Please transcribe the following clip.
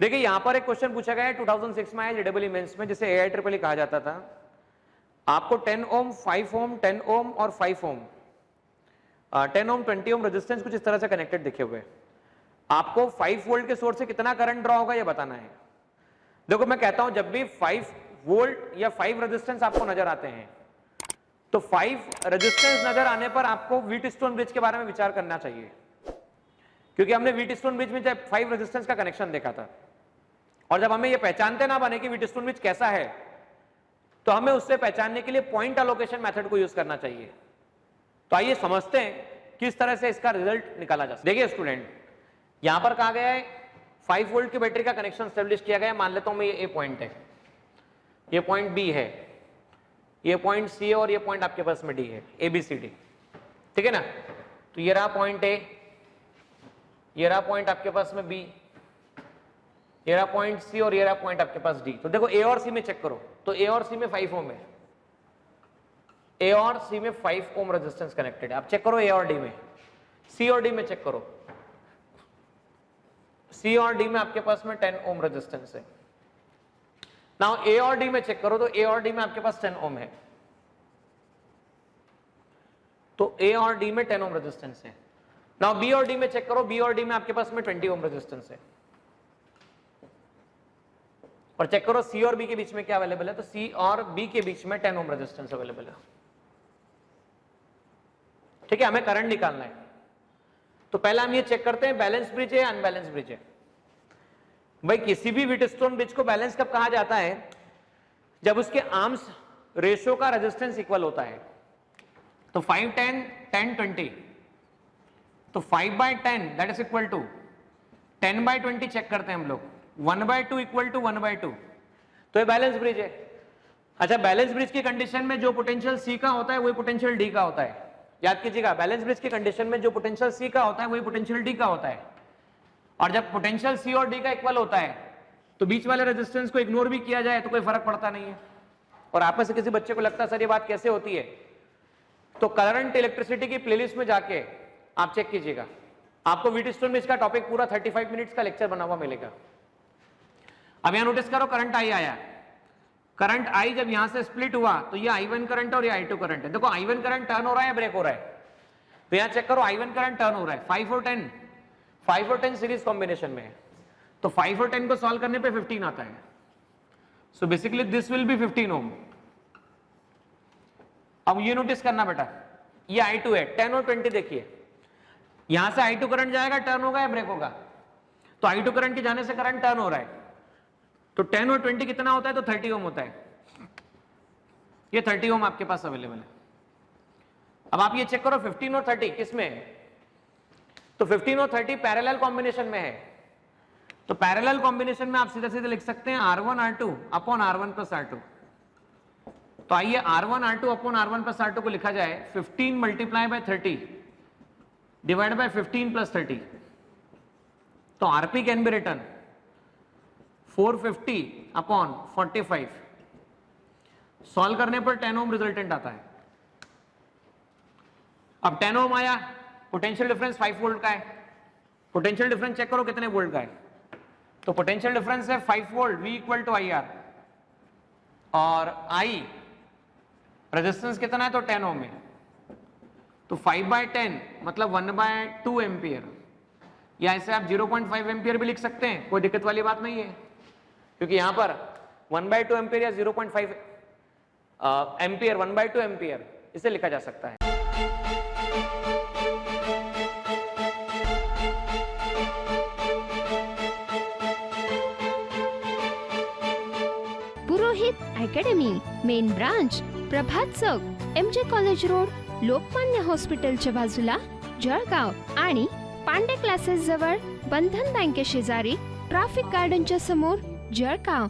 देखिए यहां पर एक क्वेश्चन पूछा गया है 2006 में आया जेईई मेंस में, जिसे AIEEE कहा जाता था। आपको 10 ओम, 5 ओम, 10 ओम और 5 ओम, 10 ओम, 20 ओम रेजिस्टेंस कुछ इस तरह से कनेक्टेड दिखे हुए। आपको 5 वोल्ट के सोर्स से कितना करंट ड्रॉ होगा ये बताना है। देखो मैं कहता हूं जब भी 5 वोल्ट या 5 रेजिस्टेंस आपको नजर आते हैं तो 5 रेजिस्टेंस नजर आने पर आपको व्हीटस्टोन ब्रिज के बारे में विचार करना चाहिए, क्योंकि हमने व्हीटस्टोन ब्रिज में जब 5 रेजिस्टेंस का कनेक्शन देखा था, और जब हमें ये पहचानते ना बने कि व्हीटस्टोन ब्रिज कैसा है, तो हमें उससे पहचानने के लिए पॉइंट एलोकेशन मेथड को यूज करना चाहिए। तो आइए समझते हैं किस तरह से इसका रिजल्ट निकाला जा सकता है। देखिए स्टूडेंट, यहां पर कहा गया है 5 वोल्ट की बैटरी का कनेक्शन स्टेब्लिश किया गया है। मान लेता हूं मैं ये पॉइंट है, ये पॉइंट बी है, ये पॉइंट सी है और ये पॉइंट आपके पास में डी है, ABCD, ठीक है ना। तो ये रहा पॉइंट ए, ये रहा पॉइंट आपके पास में बी, ये रहा पॉइंट सी और ये रहा पॉइंट आपके पास डी। तो देखो ए और सी में चेक करो, तो ए और सी में 5 ओम है, ए और सी में 5 ओम रेजिस्टेंस कनेक्टेड है। आप चेक करो ए और डी में, सी और डी में चेक करो, सी और डी में आपके पास में 10 ओम रेजिस्टेंस है। नाउ ए और डी में चेक करो, तो ए और डी में आपके पास 10 ओम है, तो ए और डी में 10 ओम रेजिस्टेंस है। नाउ बी और डी में चेक करो, बी और डी में आपके पास में 20 ओम रेजिस्टेंस है। और चेक करो सी और बी के बीच में क्या अवेलेबल है, तो सी और बी के बीच में 10 ओम रेजिस्टेंस अवेलेबल है। ठीक है, हमें करंट निकालना है। तो पहला हम ये चेक करते हैं बैलेंस ब्रिज है अनबैलेंस ब्रिज है। भाई किसी भी व्हीटस्टोन ब्रिज को बैलेंस कब कहा जाता है, जब उसके आर्म्स रेशियो का रेजिस्टेंस इक्वल होता है। तो 5, 10, 10, 20, तो 5/10 that is equal to 10/20 check करते हैं हम लोग, 1/2 इक्वल टू 1/2, तो ये बैलेंस ब्रिज है। अच्छा, बैलेंस ब्रिज की कंडीशन में जो पोटेंशियल सी का होता है वही पोटेंशियल डी का होता है। याद कीजिएगा, बैलेंस ब्रिज की कंडीशन में जो पोटेंशियल सी का होता है वही पोटेंशियल डी का होता है। और जब पोटेंशियल सी और डी का इक्वल होता है तो बीच वाले रेजिस्टेंस को इग्नोर भी किया जाए तो कोई फर्क पड़ता नहीं है। और आप में से किसी बच्चे को लगता है सर ये बात कैसे होती है, तो करंट इलेक्ट्रिसिटी की प्लेलिस्ट में जाके आप चेक कीजिएगा, आपको व्हीटस्टोन ब्रिज का टॉपिक पूरा 35 मिनट्स का लेक्चर बना हुआ मिलेगा। अब यहां नोटिस करो करंट आई आया, करंट आई जब यहां से स्प्लिट हुआ तो ये I1 करंट और ये I2 करंट है। देखो I1 करंट टर्न हो रहा है या ब्रेक हो रहा है, तो यहां चेक करो I1 करंट टर्न हो रहा है। 5 और 10 सीरीज कॉम्बिनेशन में है, तो 5 और 10 को सॉल्व करने पे 15 आता है। So basically this will be 15 ओम। अब ये नोटिस करना बेटा, ये I2 है, 10 और 20 देखिए, यहां से I2 करंट जाएगा, टर्न होगा या ब्रेक होगा, तो I2 करंट के जाने से करंट टर्न हो रहा है, तो 10 और 20 कितना होता है, तो 30 ओम होता है। ये 30 ओम आपके पास अवेलेबल है। अब आप ये चेक करो 15 और 30 किसमें है, तो 15 और 30 पैरेलल कॉम्बिनेशन में है। तो पैरेलल कॉम्बिनेशन में आप सीधे सीधे लिख सकते हैं R1 R2 upon R1 plus R2। तो आइए R1 R2 upon R1 plus R2 को लिखा जाए 15 multiply by 30 divide by 15 plus 30। तो RP can be return 450 upon 45। Solve करने पर 10 ओम रिजल्टेंट आता है। अब 10 ओम आया, पोटेंशियल डिफरेंस 5 वोल्ट का है। पोटेंशियल डिफरेंस चेक करो कितने वोल्ट का है, तो पोटेंशियल डिफरेंस है 5 volt, V equal to IR, और I रेजिस्टेंस कितना है, तो 10 ओम है, तो 5/10 मतलब 1/2 एम्पियर, या ऐसे आप 0.5 एम्पियर भी लिख सकते हैं, कोई दिक्कत वाली बात नहीं है, क्योंकि यहां पर 1/2 एम्पियर या 0.5 एम्पियर 1/2 एम्पियर इसे लिखा जा सकता है। पुरोहित अकॅडमी, मेन ब्रांच प्रभात चौक, MJ कॉलेज रोड, लोकमान्य हॉस्पिटलच्या बाजूला, जळगाव, आणि पांडे क्लासेस जवळ, बंधन बँके शेजारी, ट्रॅफिक गार्डनच्या समोर, जळगाव।